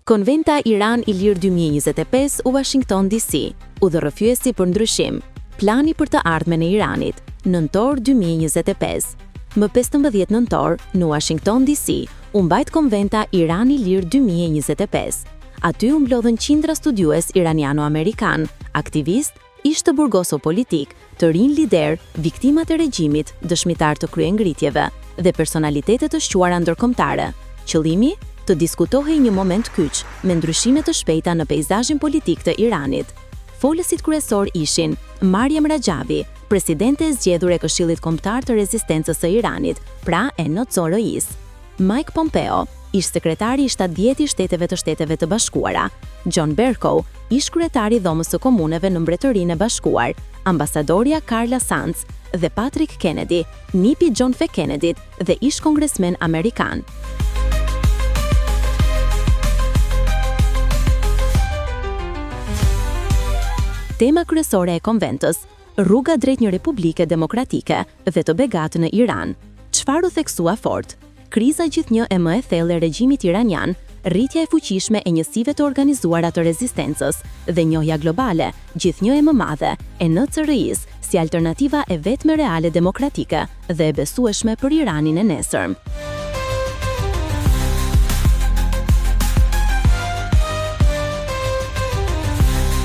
Konventa Iran i Lirë 2025, Washington DC, udhërrëfyesi për ndryshim, plani për të ardhmen e Iranit, nëntor 2025. Më 15 nëntor, në Washington DC, u mbajt konventa Iran i Lirë 2025. Aty u mblodhen qindra studiues iraniano-amerikan, aktivist, ish të burgoso politik, të rinj lider, viktimat e regjimit, dëshmitar të kryengritjeve dhe personalitetet të shquara ndërkombëtare. Qëllimi? Të diskutohej një moment kyç me ndryshime të shpejta në peizazhin politik të Iranit. Folësit kryesor ishin Mariam Rajavi, presidente e zgjedhur e Këshillit Kombëtar të Rezistencës së Iranit, pra NCRI-s, Mike Pompeo, ish sekretari i 70 i Shteteve të Bashkuara, John Bercow, ish kryetari i Dhomës së Komuneve në Mbretërinë e Bashkuar, ambasadorja Carla Sanz dhe Patrick Kennedy, nipi John F. Kennedyt dhe ish kongresmen amerikan. Tema kryesore e konventës, rruga drejt një republike demokratike dhe të begatë në Iran. Çfarë u theksua fort? Kriza gjithnjë e më e thellë e regjimit iranian, rritja e fuqishme e njësive të organizuara të rezistencës dhe njohja globale, gjithnjë e më madhe, e NCRI-s si alternativa e vetme reale demokratike dhe e besueshme për Iranin e nesërm.